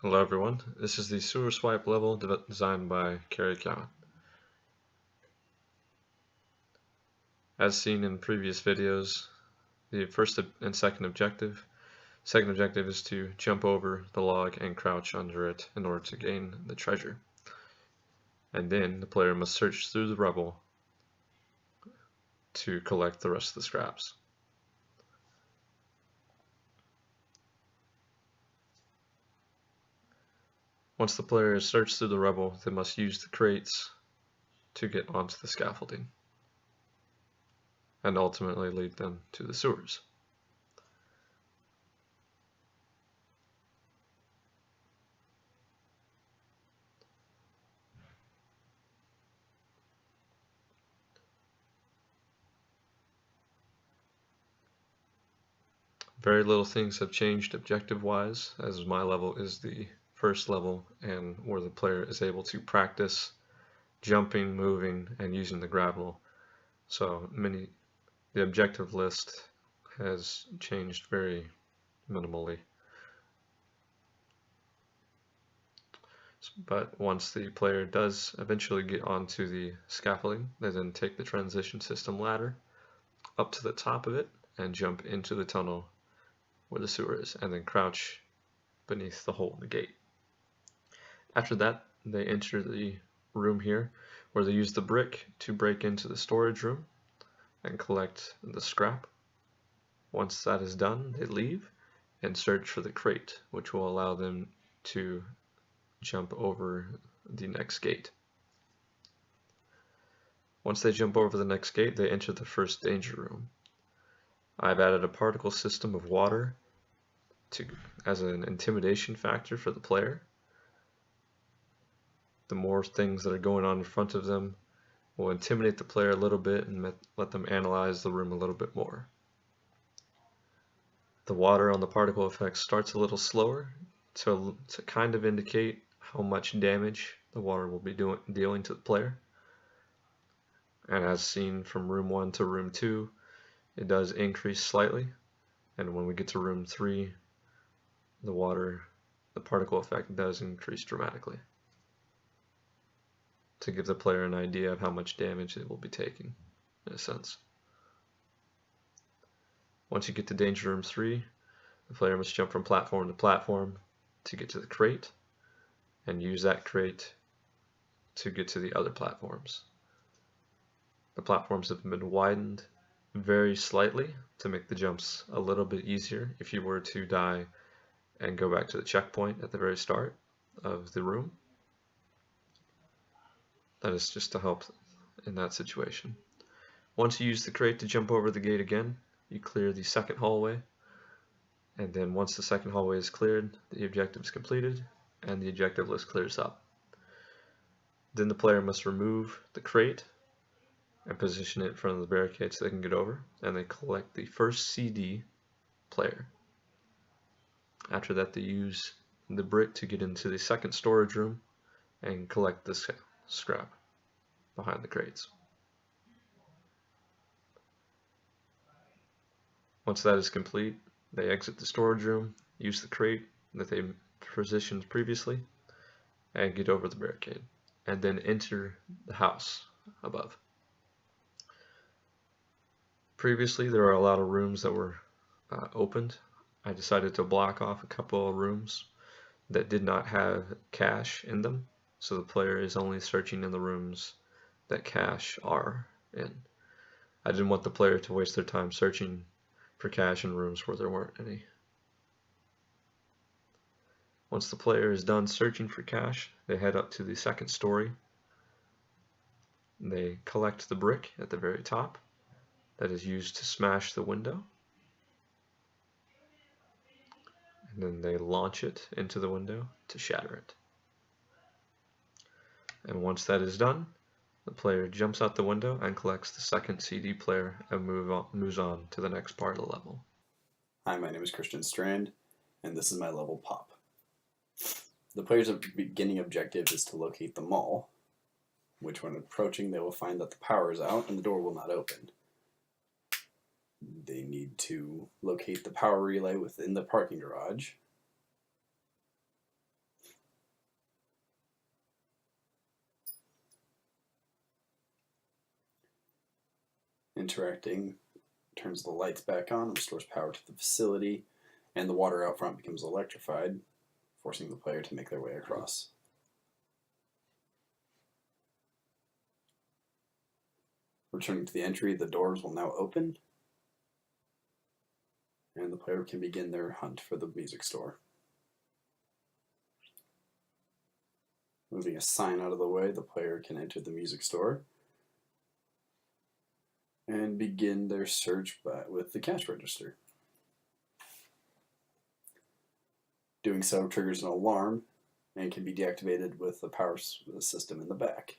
Hello everyone, this is the sewer swipe level designed by TeamDaikon. As seen in previous videos, the first and second objective is to jump over the log and crouch under it in order to gain the treasure. And then the player must search through the rubble to collect the rest of the scraps. Once the player has searched through the rubble, they must use the crates to get onto the scaffolding and ultimately lead them to the sewers. Very little things have changed objective-wise, as my level is the first level and where the player is able to practice jumping, moving, and using the gravel. So the objective list has changed very minimally. But once the player does eventually get onto the scaffolding, they then take the transition system ladder up to the top of it and jump into the tunnel where the sewer is, and then crouch beneath the hole in the gate. After that, they enter the room here, where they use the brick to break into the storage room and collect the scrap. Once that is done, they leave and search for the crate, which will allow them to jump over the next gate. Once they jump over the next gate, they enter the first danger room. I've added a particle system of water as an intimidation factor for the player. The more things that are going on in front of them will intimidate the player a little bit and let them analyze the room a little bit more. The water on the particle effect starts a little slower to kind of indicate how much damage the water will be dealing to the player. And as seen from room 1 to room 2, it does increase slightly, and when we get to room 3, the particle effect does increase dramatically to give the player an idea of how much damage it will be taking, in a sense. Once you get to danger room 3, the player must jump from platform to platform to get to the crate, and use that crate to get to the other platforms. The platforms have been widened very slightly to make the jumps a little bit easier if you were to die and go back to the checkpoint at the very start of the room. That is just to help in that situation. Once you use the crate to jump over the gate again, you clear the second hallway, and then once the second hallway is cleared, the objective is completed and the objective list clears up. Then the player must remove the crate and position it in front of the barricade so they can get over, and they collect the first CD player. After that, they use the brick to get into the second storage room and collect the scrap behind the crates. Once that is complete, they exit the storage room, use the crate that they positioned previously, and get over the barricade, and then enter the house above. Previously, there were a lot of rooms that were opened. I decided to block off a couple of rooms that did not have cache in them, so the player is only searching in the rooms that cache are in. I didn't want the player to waste their time searching for cache in rooms where there weren't any. Once the player is done searching for cache, they head up to the second story. They collect the brick at the very top that is used to smash the window, and then they launch it into the window to shatter it. And once that is done, the player jumps out the window and collects the second CD player and moves on to the next part of the level. Hi, my name is Christian Strand, and this is my level Pop. The player's beginning objective is to locate the mall, which when approaching they will find that the power is out and the door will not open. They need to locate the power relay within the parking garage. Interacting turns the lights back on, restores power to the facility, and the water out front becomes electrified, forcing the player to make their way across. Returning to the entry, the doors will now open, and the player can begin their hunt for the music store. Moving a sign out of the way, the player can enter the music store and begin their search with the cash register. Doing so triggers an alarm and can be deactivated with the power system in the back.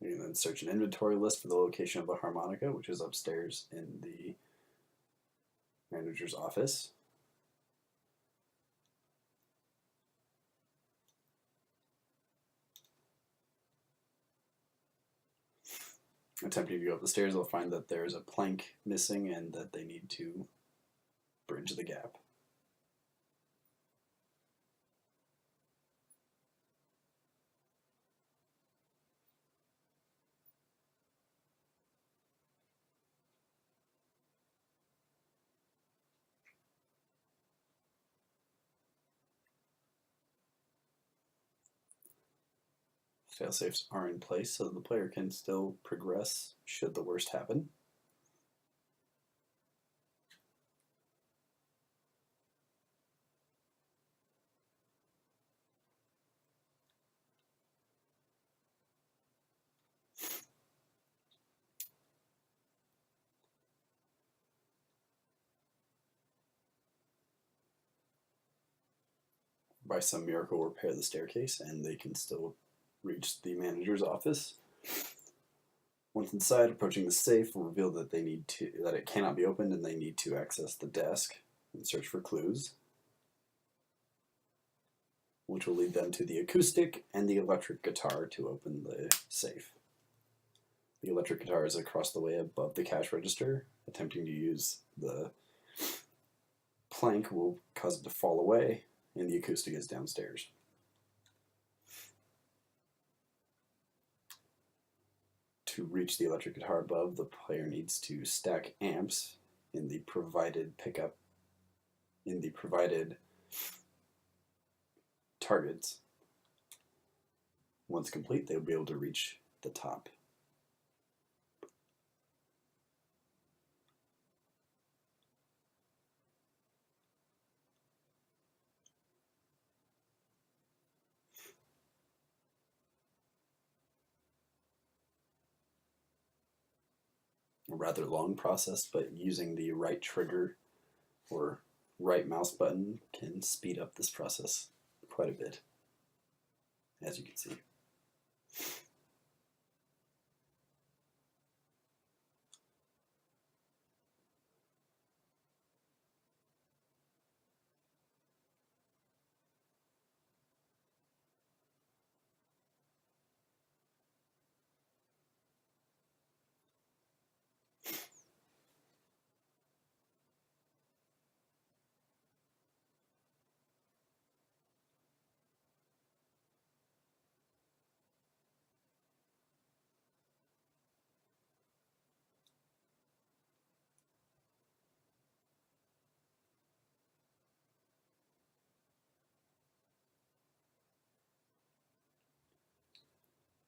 You can then search an inventory list for the location of the harmonica, which is upstairs in the manager's office. Attempting to go up the stairs, they'll find that there's a plank missing and that they need to bridge the gap. Failsafes are in place so the player can still progress should the worst happen. By some miracle, repair the staircase and they can still reach the manager's office. Once inside, approaching the safe will reveal that it cannot be opened and they need to access the desk and search for clues, which will lead them to the acoustic and the electric guitar to open the safe. The electric guitar is across the way above the cash register. Attempting to use the plank will cause it to fall away, and the acoustic is downstairs. To reach the electric guitar above, the player needs to stack amps in the provided targets. Once complete, they'll be able to reach the top. A rather long process, but using the right trigger or right mouse button can speed up this process quite a bit, as you can see.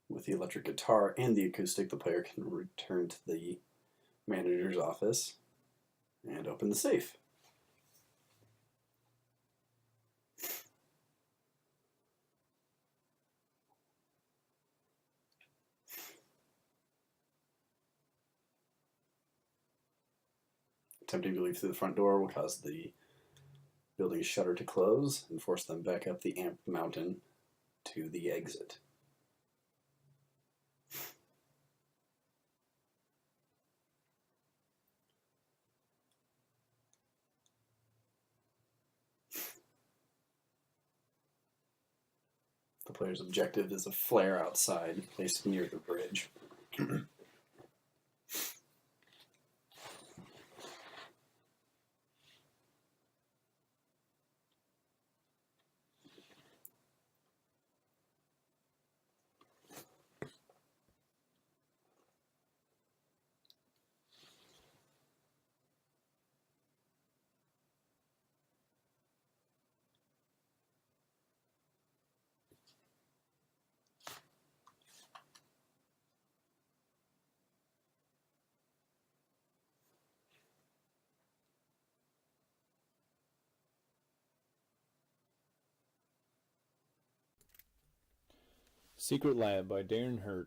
With the electric guitar and the acoustic, the player can return to the manager's office and open the safe. Attempting to leave through the front door will cause the building's shutter to close and force them back up the amp mountain to the exit. The player's objective is a flare outside placed near the bridge. Secret Lab by Darren Hurt.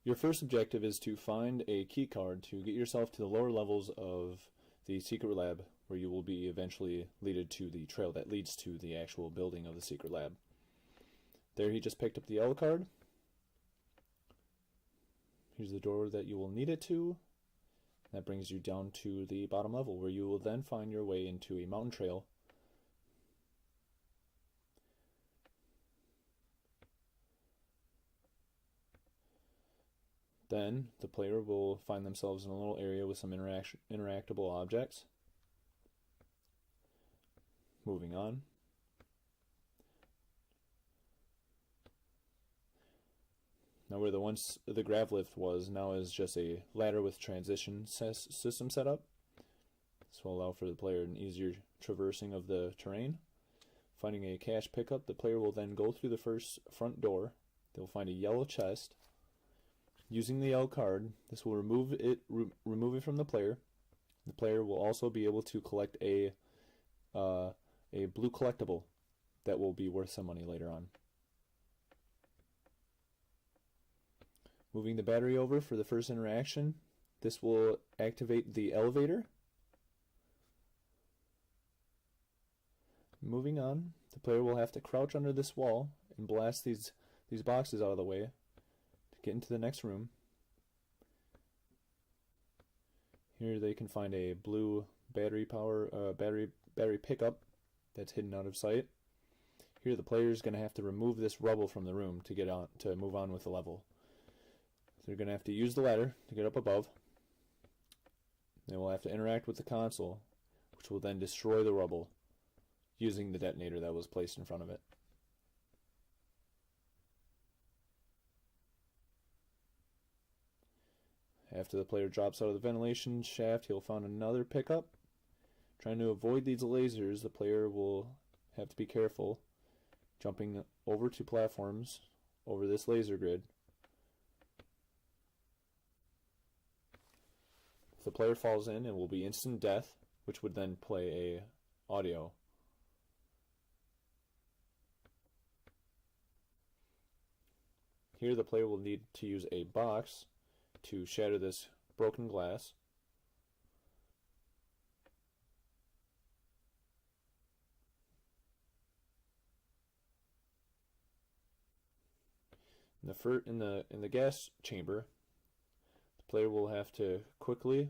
Your first objective is to find a key card to get yourself to the lower levels of the secret lab, where you will be eventually leaded to the trail that leads to the actual building of the secret lab. There he just picked up the yellow card. Here's the door that you will need it to. That brings you down to the bottom level, where you will then find your way into a mountain trail. Then the player will find themselves in a little area with some interactable objects. Moving on. Now where once the grav lift was, now is just a ladder with transition system set up. This will allow for the player an easier traversing of the terrain. Finding a cash pickup, the player will then go through the first front door. They will find a yellow chest. Using the yellow card, this will remove it from the player. The player will also be able to collect a blue collectible that will be worth some money later on. Moving the battery over for the first interaction, this will activate the elevator. Moving on, the player will have to crouch under this wall and blast these boxes out of the way to get into the next room. Here they can find a blue battery pickup that's hidden out of sight. Here the player is going to have to remove this rubble from the room to move on with the level. They're going to have to use the ladder to get up above. They will have to interact with the console, which will then destroy the rubble using the detonator that was placed in front of it. After the player drops out of the ventilation shaft, he'll find another pickup. Trying to avoid these lasers, the player will have to be careful, jumping over to platforms over this laser grid. If the player falls in, it will be instant death, which would then play a audio. Here the player will need to use a box to shatter this broken glass. In the gas chamber, the player will have to quickly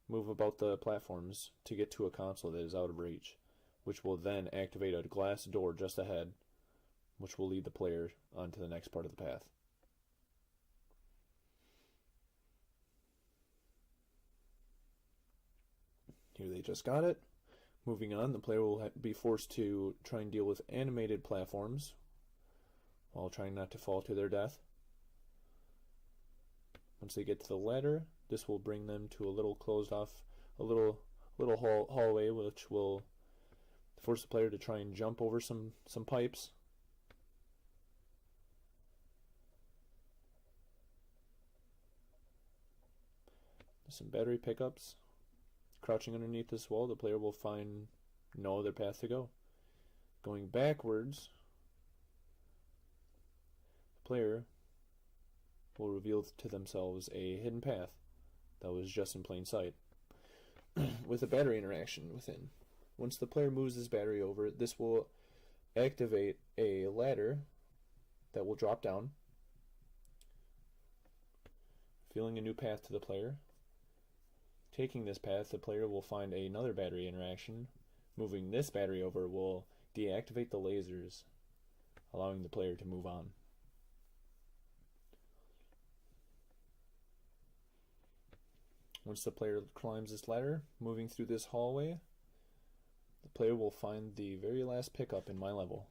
move about the platforms to get to a console that is out of reach, which will then activate a glass door just ahead, which will lead the player onto the next part of the path. Here they just got it. Moving on, the player will be forced to try and deal with animated platforms while trying not to fall to their death. Once they get to the ladder, this will bring them to a little closed off, a little hallway, which will force the player to try and jump over some pipes. Some battery pickups. Crouching underneath this wall, the player will find no other path to go. Going backwards, the player will reveal to themselves a hidden path that was just in plain sight with a battery interaction within. Once the player moves this battery over, this will activate a ladder that will drop down, revealing a new path to the player. Taking this path, the player will find another battery interaction. Moving this battery over will deactivate the lasers, allowing the player to move on. Once the player climbs this ladder, moving through this hallway, the player will find the very last pickup in my level.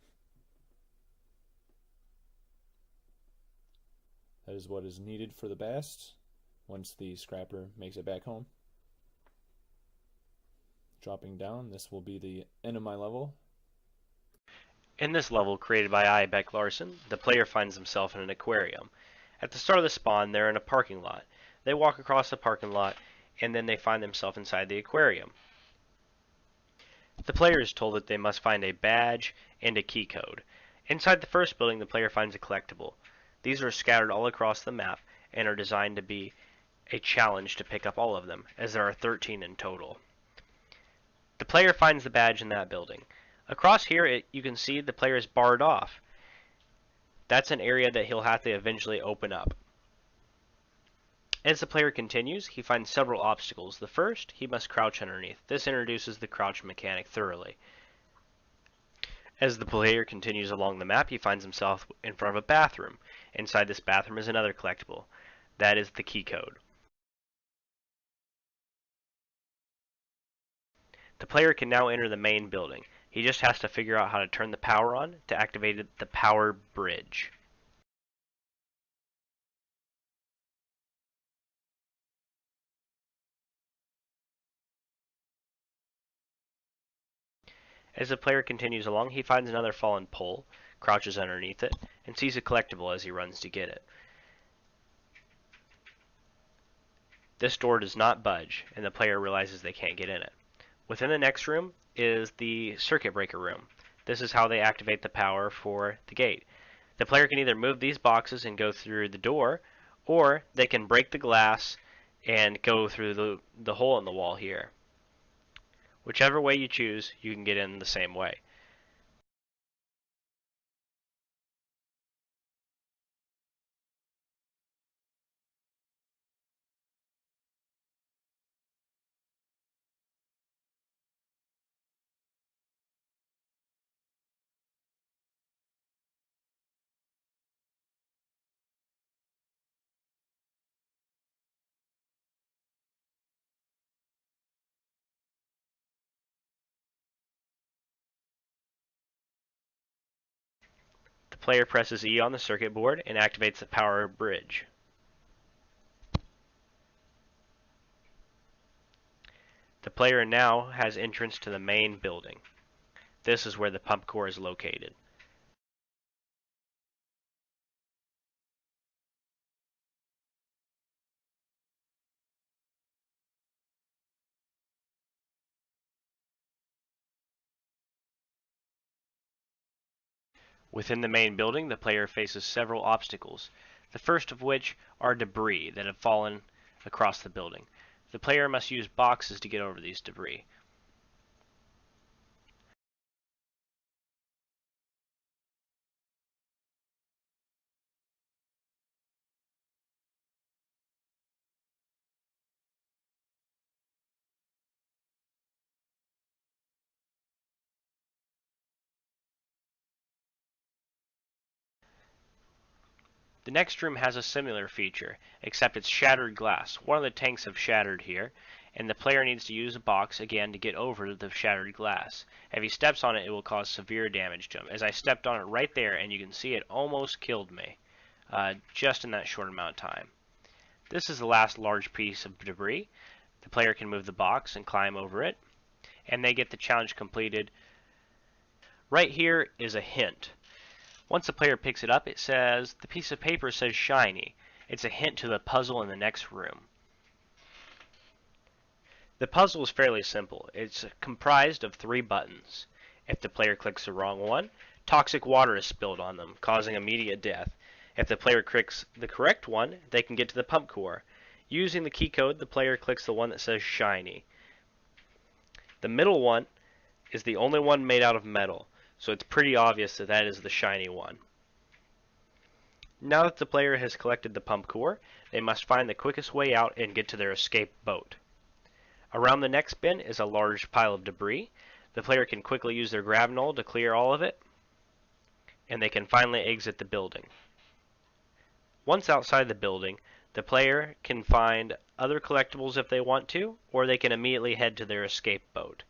That is what is needed for the bast once the scrapper makes it back home. Dropping down, this will be the end of my level. In this level, created by I. Beck Larson, the player finds himself in an aquarium. At the start of the spawn, they're in a parking lot. They walk across the parking lot, and then they find themselves inside the aquarium. The player is told that they must find a badge and a key code. Inside the first building, the player finds a collectible. These are scattered all across the map and are designed to be a challenge to pick up all of them, as there are 13 in total. The player finds the badge in that building. Across here, you can see the player is barred off. That's an area that he'll have to eventually open up. As the player continues, he finds several obstacles. The first, he must crouch underneath. This introduces the crouch mechanic thoroughly. As the player continues along the map, he finds himself in front of a bathroom. Inside this bathroom is another collectible. That is the key code. The player can now enter the main building. He just has to figure out how to turn the power on to activate the power bridge. As the player continues along, he finds another fallen pole, crouches underneath it, and sees a collectible as he runs to get it. This door does not budge, and the player realizes they can't get in it. Within the next room is the circuit breaker room. This is how they activate the power for the gate. The player can either move these boxes and go through the door, or they can break the glass and go through the hole in the wall here. Whichever way you choose, you can get in the same way. The player presses E on the circuit board and activates the power bridge. The player now has entrance to the main building. This is where the pump core is located. Within the main building, the player faces several obstacles, the first of which are debris that have fallen across the building. The player must use boxes to get over these debris. The next room has a similar feature, except it's shattered glass. One of the tanks have shattered here, and the player needs to use a box again to get over the shattered glass. If he steps on it, it will cause severe damage to him. As I stepped on it right there, and you can see it almost killed me, just in that short amount of time. This is the last large piece of debris. The player can move the box and climb over it, and they get the challenge completed. Right here is a hint. Once the player picks it up, it says, the piece of paper says shiny. It's a hint to the puzzle in the next room. The puzzle is fairly simple. It's comprised of 3 buttons. If the player clicks the wrong one, toxic water is spilled on them, causing immediate death. If the player clicks the correct one, they can get to the pump core. Using the key code, the player clicks the one that says shiny. The middle one is the only one made out of metal, so it's pretty obvious that that is the shiny one. Now that the player has collected the pump core, they must find the quickest way out and get to their escape boat. Around the next bin is a large pile of debris. The player can quickly use their grab knoll to clear all of it, and they can finally exit the building. Once outside the building, the player can find other collectibles if they want to, or they can immediately head to their escape boat.